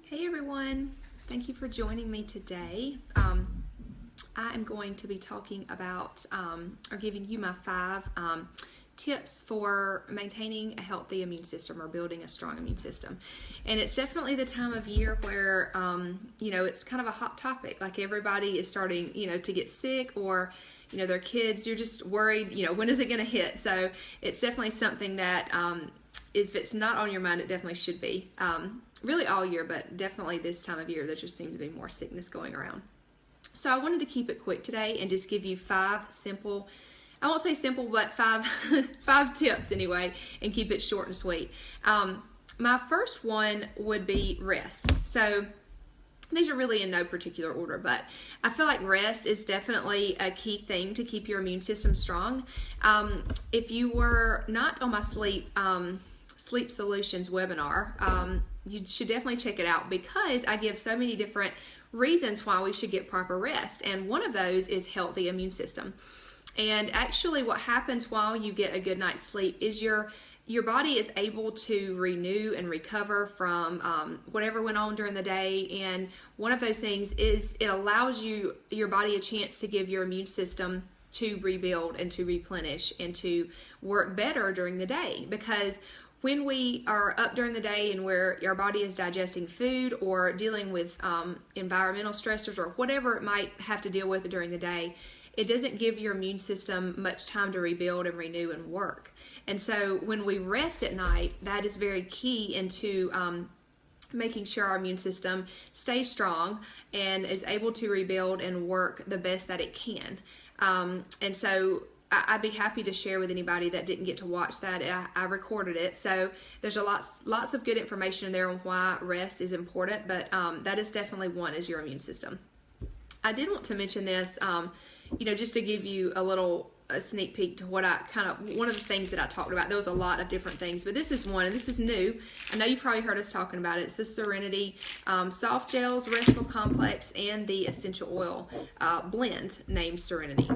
Hey everyone, thank you for joining me today. I am going to be talking about or giving you my 5 tips for maintaining a healthy immune system or building a strong immune system. And it's definitely the time of year where, it's kind of a hot topic. Like everybody is starting, to get sick or, their kids, you're just worried, when is it going to hit? So it's definitely something that if it's not on your mind, it definitely should be. Really all year, but definitely this time of year there just seems to be more sickness going around. So I wanted to keep it quick today and just give you 5 simple, I won't say simple, but 5 tips anyway, and keep it short and sweet. My first one would be rest. So these are really in no particular order, but I feel like rest is definitely a key thing to keep your immune system strong. If you were not on my Sleep Solutions webinar, you should definitely check it out because I give so many different reasons why we should get proper rest, and one of those is healthy immune system. And actually what happens while you get a good night's sleep is your body is able to renew and recover from whatever went on during the day. And one of those things is it allows your body a chance to give your immune system to rebuild and to replenish and to work better during the day. Because when we are up during the day and where our body is digesting food or dealing with environmental stressors or whatever it might have to deal with during the day, it doesn't give your immune system much time to rebuild and renew and work. And so when we rest at night, that is very key into making sure our immune system stays strong and is able to rebuild and work the best that it can. And so I'd be happy to share with anybody that didn't get to watch that. I recorded it, so there's lots of good information in there on why rest is important, but that is definitely one, is your immune system. I did want to mention this, just to give you a sneak peek to what one of the things that I talked about. There was a lot of different things, but this is one, and this is new. I know you've probably heard us talking about it. It's the Serenity Soft Gels, Restful Complex, and the Essential Oil blend named Serenity.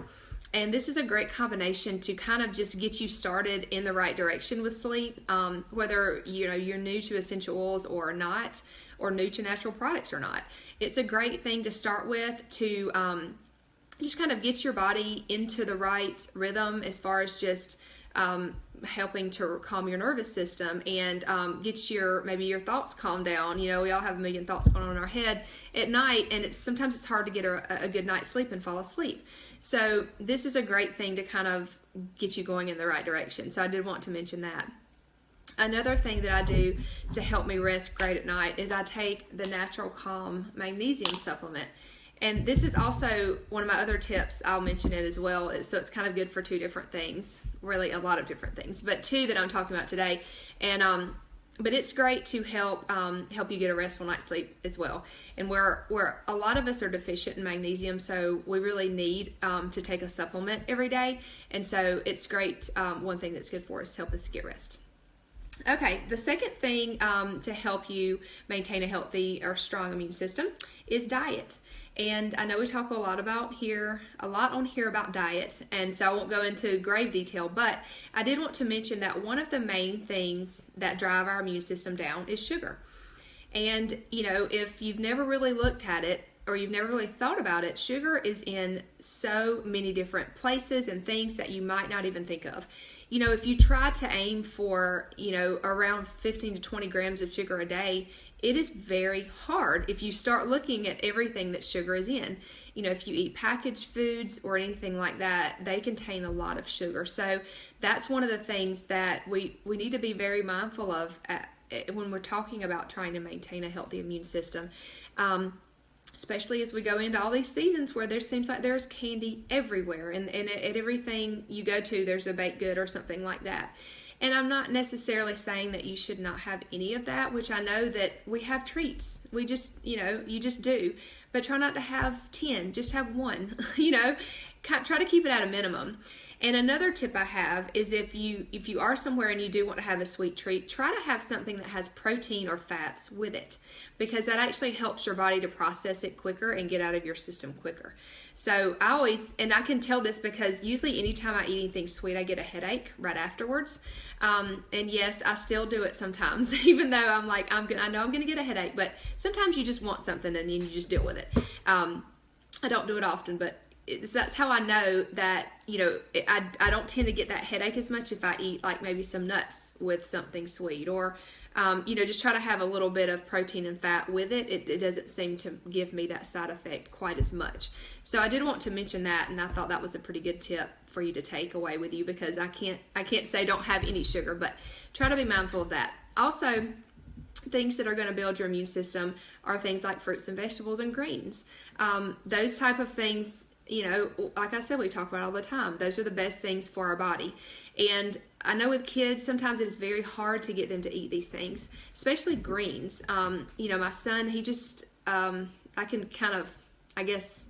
And this is a great combination to kind of just get you started in the right direction with sleep, whether you're new to essential oils or not, or new to natural products or not. It's a great thing to start with to just kind of get your body into the right rhythm as far as just helping to calm your nervous system and get maybe your thoughts calmed down. We all have a million thoughts going on in our head at night, and sometimes it's hard to get a good night's sleep and fall asleep. So this is a great thing to kind of get you going in the right direction. So I did want to mention that. Another thing that I do to help me rest great at night is I take the Natural Calm magnesium supplement. And this is also one of my other tips. I'll mention it as well. So it's kind of good for 2 different things, really a lot of different things, but 2 that I'm talking about today. And but it's great to help you get a restful night's sleep as well. And where a lot of us are deficient in magnesium, so we really need to take a supplement every day. And so it's great. One thing that's good for us to help us get rest. Okay, the second thing to help you maintain a healthy or strong immune system is diet. And I know we talk a lot on here about diet, and so I won't go into grave detail, but I did want to mention that one of the main things that drive our immune system down is sugar. And, if you've never really looked at it or you've never really thought about it, sugar is in so many different places and things that you might not even think of. If you try to aim for, around 15 to 20 grams of sugar a day, it is very hard if you start looking at everything that sugar is in. If you eat packaged foods or anything like that, they contain a lot of sugar. So that's one of the things that we need to be very mindful of when we're talking about trying to maintain a healthy immune system. Especially as we go into all these seasons where there seems like there's candy everywhere, and at everything you go to, there's a baked good or something like that. And I'm not necessarily saying that you should not have any of that, which I know that we have treats. We just, you just do. But try not to have 10, just have 1, try to keep it at a minimum. And another tip I have is if you are somewhere and you do want to have a sweet treat, try to have something that has protein or fats with it, because that actually helps your body to process it quicker and get out of your system quicker. So I always, and I can tell this because usually anytime I eat anything sweet, I get a headache right afterwards. And yes, I still do it sometimes, even though I'm like, I know I'm gonna get a headache, but sometimes you just want something and then you just deal with it. I don't do it often, but that's how I know that, I don't tend to get that headache as much if I eat like maybe some nuts with something sweet, or just try to have a little bit of protein and fat with it. It doesn't seem to give me that side effect quite as much. So I did want to mention that, and I thought that was a pretty good tip for you to take away with you, because I can't say don't have any sugar, but try to be mindful of that. Also, things that are going to build your immune system are things like fruits and vegetables and greens. Those type of things, like I said, we talk about all the time. Those are the best things for our body. And I know with kids, sometimes it's very hard to get them to eat these things, especially greens. My son, he just, I can kind of, I guess,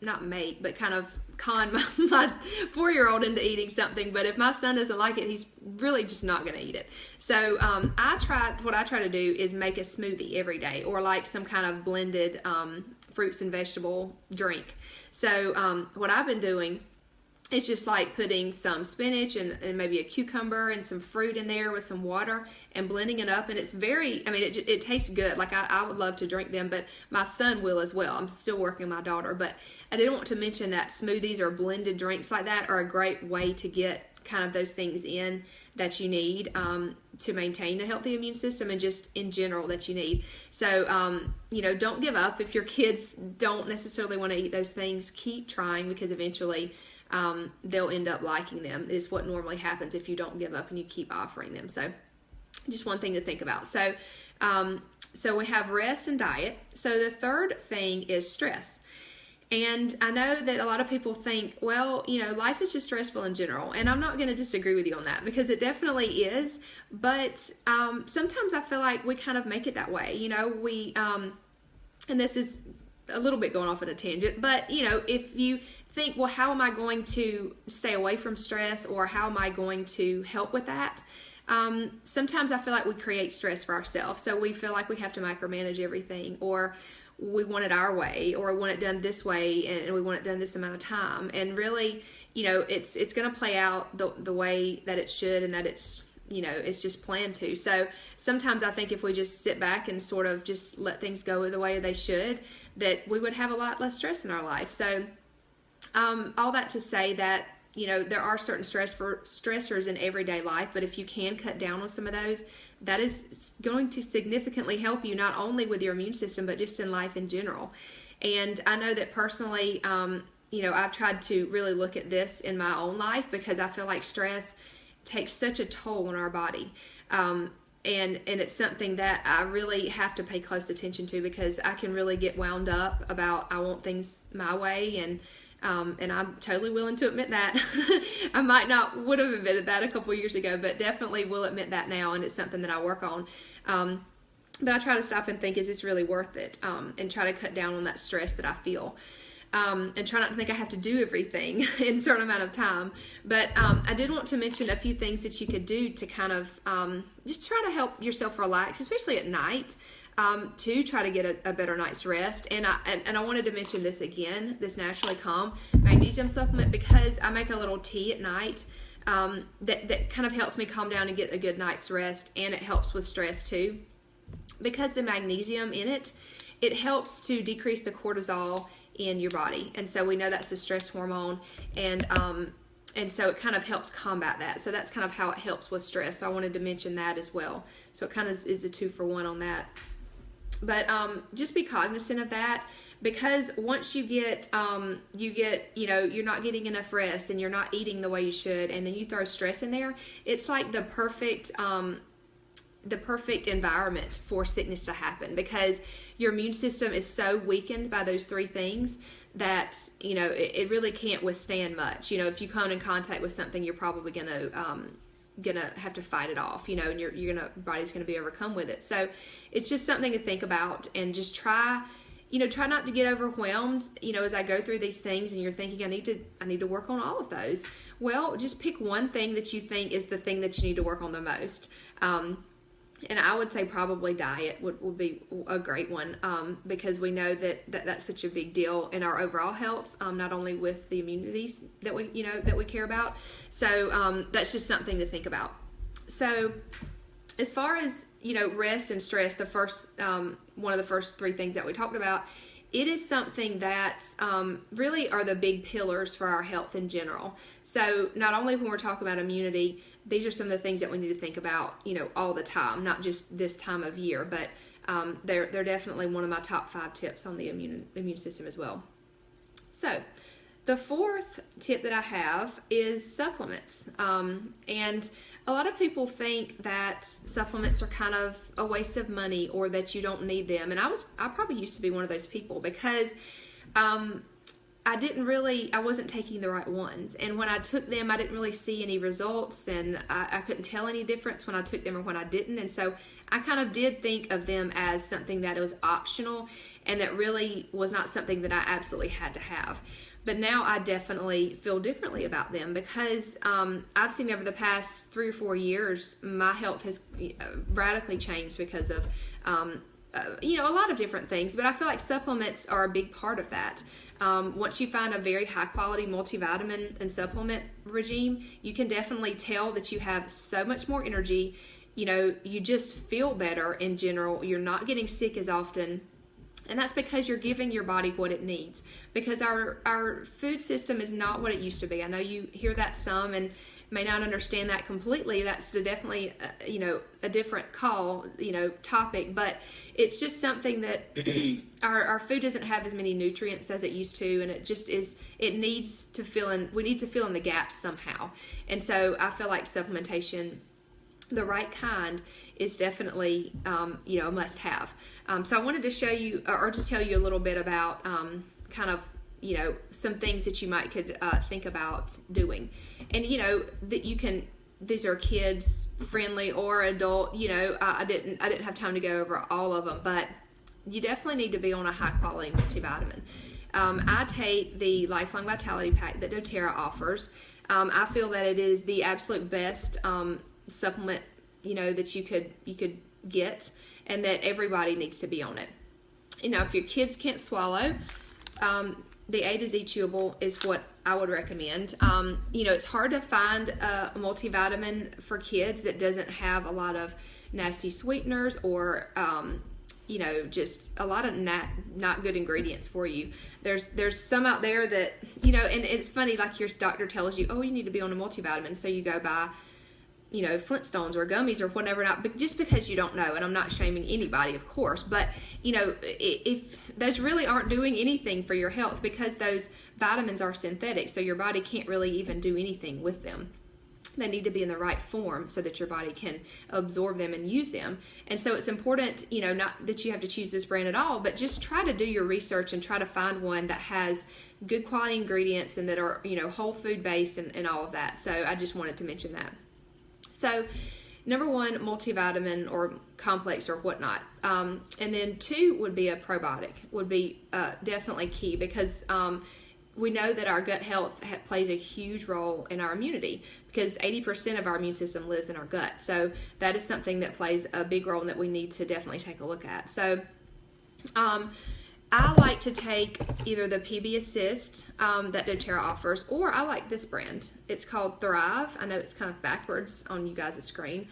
not make, but kind of con my 4-year-old into eating something. But if my son doesn't like it, he's really just not going to eat it. So what I try to do is make a smoothie every day, or like some kind of blended fruits and vegetable drink. So what I've been doing is just like putting some spinach and maybe a cucumber and some fruit in there with some water and blending it up. And it's it tastes good. Like I would love to drink them, but my son will as well. I'm still working with my daughter, but I did want to mention that smoothies or blended drinks like that are a great way to get kind of those things in that you need to maintain a healthy immune system, and just in general that you need. So, don't give up. If your kids don't necessarily want to eat those things, keep trying, because eventually they'll end up liking them. Is what normally happens if you don't give up and you keep offering them. So just one thing to think about. So we have rest and diet. So the third thing is stress. And I know that a lot of people think, well, life is just stressful in general. And I'm not going to disagree with you on that, because it definitely is. But sometimes I feel like we kind of make it that way. And this is a little bit going off on a tangent, but if you think, well, how am I going to stay away from stress, or how am I going to help with that? Sometimes I feel like we create stress for ourselves. So we feel like we have to micromanage everything, or we want it our way, or we want it done this way, and we want it done this amount of time. And really, it's going to play out the way that it should, and that it's just planned to. So sometimes I think if we just sit back and sort of just let things go the way they should, that we would have a lot less stress in our life. So all that to say that, there are certain stressors in everyday life, but if you can cut down on some of those, that is going to significantly help you, not only with your immune system, but just in life in general. And I know that personally, I've tried to really look at this in my own life, because I feel like stress takes such a toll on our body. And it's something that I really have to pay close attention to, because I can really get wound up about, I want things my way, and I'm totally willing to admit that. I would have admitted that a couple years ago, but definitely will admit that now, and it's something that I work on. But I try to stop and think, is this really worth it? And try to cut down on that stress that I feel. And try not to think I have to do everything in a certain amount of time. But I did want to mention a few things that you could do to kind of just try to help yourself relax, especially at night, to try to get a better night's rest. And I wanted to mention this again, this Naturally Calm magnesium supplement, because I make a little tea at night that kind of helps me calm down and get a good night's rest, and it helps with stress too, because the magnesium in it helps to decrease the cortisol in your body. And so we know that's a stress hormone, and so it kind of helps combat that. So that's kind of how it helps with stress. So I wanted to mention that as well. So it kind of is a 2-for-1 on that. But just be cognizant of that, because once you get, you're not getting enough rest, and you're not eating the way you should, and then you throw stress in there, it's like the perfect environment for sickness to happen, because your immune system is so weakened by those 3 things that, it really can't withstand much. If you come in contact with something, you're probably gonna have to fight it off, and your body's gonna be overcome with it. So it's just something to think about, and just try, try not to get overwhelmed, as I go through these things and you're thinking, I need to work on all of those. Well, just pick one thing that you think is the thing that you need to work on the most. And I would say probably diet would be a great one, because we know that's such a big deal in our overall health, not only with the immunities that we care about. So that's just something to think about. So as far as rest and stress, the first one of the first three things that we talked about, it is something that really are the big pillars for our health in general. So not only when we're talking about immunity, these are some of the things that we need to think about, all the time, not just this time of year, but they're definitely one of my top 5 tips on the immune system as well. So the fourth tip that I have is supplements. And a lot of people think that supplements are kind of a waste of money or that you don't need them. And I probably used to be one of those people because I wasn't taking the right ones. And when I took them, I didn't really see any results, and I couldn't tell any difference when I took them or when I didn't. And so I kind of did think of them as something that was optional and that really was not something that I absolutely had to have. But now I definitely feel differently about them because I've seen over the past 3 or 4 years, my health has radically changed because of, a lot of different things. But I feel like supplements are a big part of that. Once you find a very high quality multivitamin and supplement regime, you can definitely tell that you have so much more energy. You just feel better in general. You're not getting sick as often. And that's because you're giving your body what it needs. Because our food system is not what it used to be. I know you hear that some and may not understand that completely. That's definitely, a different topic. But it's just something that our food doesn't have as many nutrients as it used to. And it needs to fill in, we need to fill in the gaps somehow. And so I feel like supplementation, the right kind, is definitely, a must-have. So I wanted to show you, or just tell you a little bit about kind of, some things that you could think about doing. And, that you can, these are kids friendly or adult, I didn't have time to go over all of them, but you definitely need to be on a high quality multivitamin. I take the Lifelong Vitality Pack that doTERRA offers. I feel that it is the absolute best supplement that you could get, and that everybody needs to be on it. If your kids can't swallow, the A to Z chewable is what I would recommend. It's hard to find a multivitamin for kids that doesn't have a lot of nasty sweeteners or just a lot of not good ingredients for you. There's some out there that, and it's funny, like your doctor tells you, oh, you need to be on a multivitamin, so you go buy Flintstones or gummies or whatever, not, but just because you don't know, and I'm not shaming anybody, of course, but, if those really aren't doing anything for your health, because those vitamins are synthetic, so your body can't really even do anything with them. They need to be in the right form so that your body can absorb them and use them. And so it's important, not that you have to choose this brand at all, but just try to do your research and try to find one that has good quality ingredients and that are, whole food based and all of that. So I just wanted to mention that. So, number 1, multivitamin or complex or whatnot. And then 2 would be a probiotic, would be definitely key, because we know that our gut health plays a huge role in our immunity, because 80% of our immune system lives in our gut. So that is something that plays a big role and that we need to definitely take a look at. So I like to take either the PB Assist that doTERRA offers, or I like this brand. It's called Thrive. I know it's kind of backwards on you guys' screen.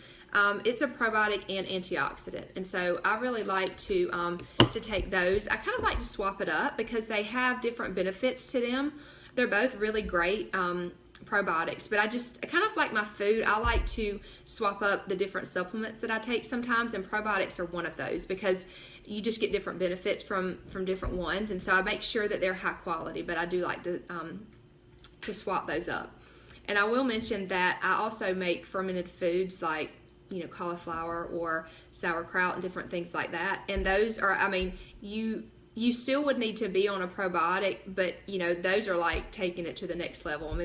It's a probiotic and antioxidant, and so I really like to take those. I kind of like to swap it up because they have different benefits to them. They're both really great probiotics, but I kind of like my food. I like to swap up the different supplements that I take sometimes, and probiotics are one of those because you just get different benefits from different ones, and so I make sure that they're high quality, but I do like to swap those up. And I will mention that I also make fermented foods like cauliflower or sauerkraut and different things like that, and those are, you still would need to be on a probiotic, but those are like taking it to the next level.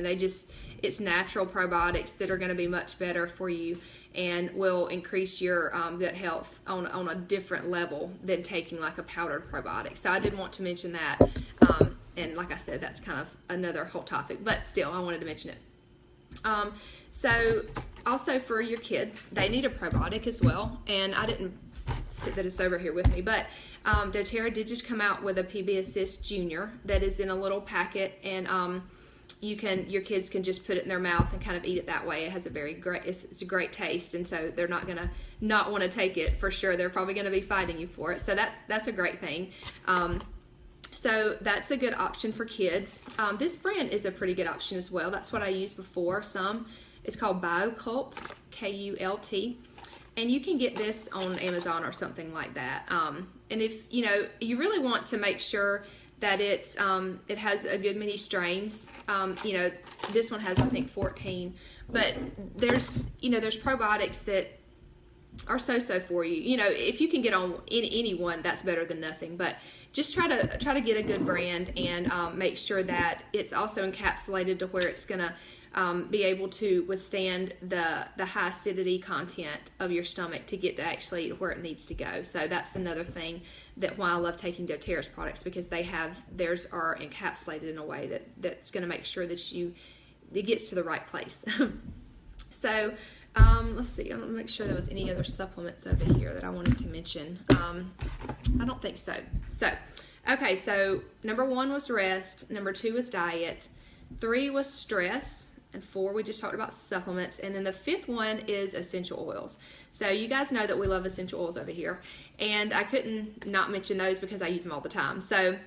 It's natural probiotics that are going to be much better for you, and will increase your gut health on a different level than taking like a powdered probiotic. So I did want to mention that. And like I said, that's kind of another whole topic, but still I wanted to mention it. So also for your kids, they need a probiotic as well. And I didn't sit that it's over here with me, but doTERRA did just come out with a PB Assist Junior that is in a little packet, and your kids can just put it in their mouth and kind of eat it that way. It has a it's a great taste, and so they're not gonna not want to take it for sure. They're probably gonna be fighting you for it. So that's a great thing. So that's a good option for kids. This brand is a pretty good option as well. That's what I used before. It's called BioCult, Kult, and you can get this on Amazon or something like that. And if you really want to make sure that it has a good many strains. This one has I think 14, but there's probiotics that are so for you. If you can get on any one, that's better than nothing. But just try to get a good brand and make sure that it's also encapsulated to where it's gonna be able to withstand the high acidity content of your stomach to get to actually where it needs to go. So that's another thing that why I love taking doTERRA's products, because theirs are encapsulated in a way that's going to make sure that it gets to the right place. So let's see, I'm going to make sure there was any other supplements over here that I wanted to mention. I don't think so. Okay, so number 1 was rest, number 2 was diet, 3 was stress, and 4 we just talked about supplements, and then the 5th one is essential oils. So you guys know that we love essential oils over here, and I couldn't not mention those because I use them all the time. So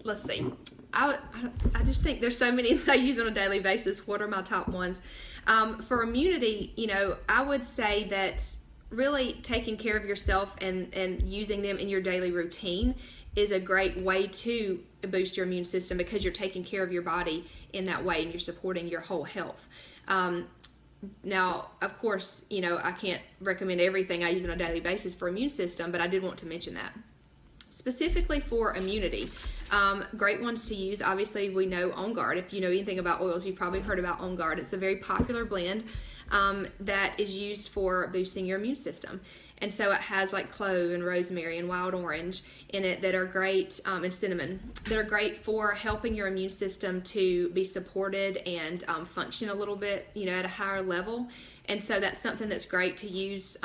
let's see, I just think there's so many that I use on a daily basis. What are my top ones? For immunity, I would say that really taking care of yourself and using them in your daily routine is a great way to boost your immune system, because you're taking care of your body in that way and you're supporting your whole health. Now, of course, I can't recommend everything I use on a daily basis for immune system, but I did want to mention that. Specifically for immunity, great ones to use, obviously we know On Guard. If you know anything about oils, you've probably heard about On Guard. It's a very popular blend that is used for boosting your immune system. And so it has like clove and rosemary and wild orange in it that are great, and cinnamon, that are great for helping your immune system to be supported and function a little bit, at a higher level. And so that's something that's great to use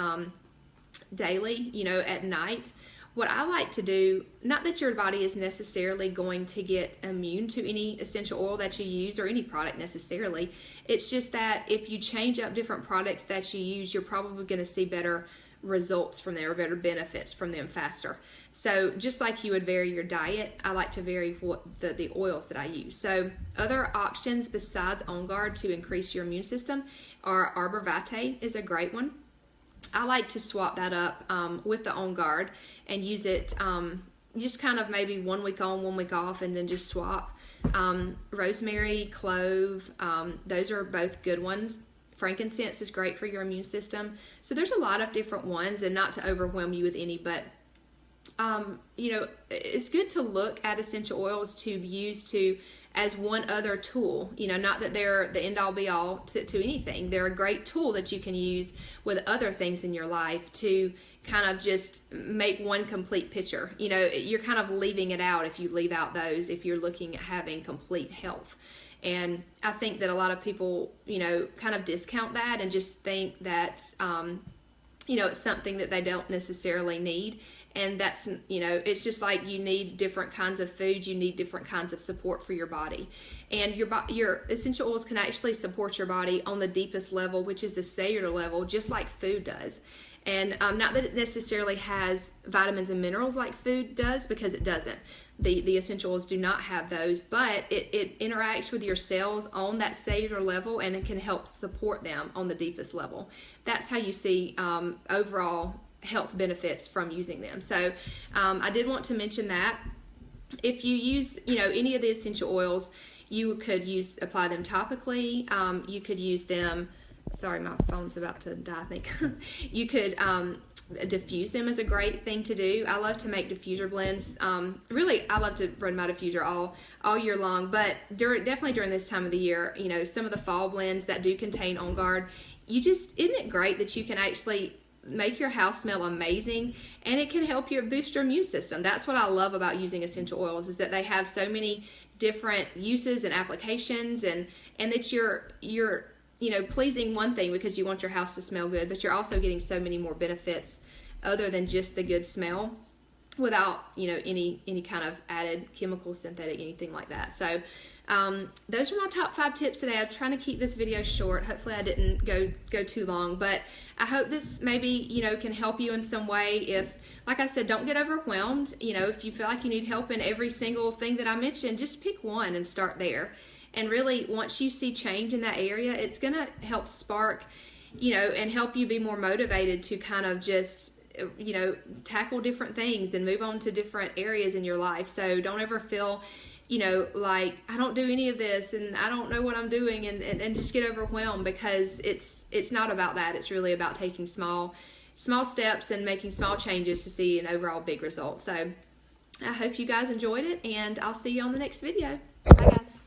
daily, at night. What I like to do, not that your body is necessarily going to get immune to any essential oil that you use or any product necessarily. It's just that if you change up different products that you use, you're probably going to see better results from them, or better benefits from them faster. So just like you would vary your diet, I like to vary the oils that I use. So other options besides On Guard to increase your immune system are Arbor Vitae is a great one. I like to swap that up with the On Guard and use it just kind of maybe 1 week on, 1 week off, and then just swap. Rosemary, clove, those are both good ones. Frankincense is great for your immune system. So there's a lot of different ones, and not to overwhelm you with any, but it's good to look at essential oils to use as one other tool. Not that they're the end all be all to anything. They're a great tool that you can use with other things in your life to kind of just make one complete picture. You're kind of leaving it out if you leave out those, if you're looking at having complete health. And I think that a lot of people, kind of discount that and just think that, it's something that they don't necessarily need. And that's, it's just like you need different kinds of foods, you need different kinds of support for your body. And your essential oils can actually support your body on the deepest level, which is the cellular level, just like food does. And not that it necessarily has vitamins and minerals like food does, because it doesn't. The essential oils do not have those, but it interacts with your cells on that cellular level, and it can help support them on the deepest level. That's how you see overall health benefits from using them. So I did want to mention that. If you use any of the essential oils, you could apply them topically. You could use them, sorry, my phone's about to die, I think. You could diffuse them is a great thing to do. I love to make diffuser blends. Really, I love to run my diffuser all year long, but definitely during this time of the year, some of the fall blends that do contain On Guard, isn't it great that you can actually make your house smell amazing, and it can help you boost your immune system. That's what I love about using essential oils, is that they have so many different uses and applications, and that you're pleasing one thing because you want your house to smell good, but you're also getting so many more benefits other than just the good smell, without any kind of added chemical, synthetic, anything like that. So those are my top 5 tips today. I'm trying to keep this video short. Hopefully I didn't go too long, but I hope this maybe can help you in some way. If, like I said, don't get overwhelmed. If you feel like you need help in every single thing that I mentioned, just pick one and start there. And really, once you see change in that area, it's gonna help spark and help you be more motivated to kind of just tackle different things and move on to different areas in your life. So don't ever feel like I don't do any of this and I don't know what I'm doing, and just get overwhelmed, because it's not about that. It's really about taking small steps and making small changes to see an overall big result. So I hope you guys enjoyed it, and I'll see you on the next video. Bye guys.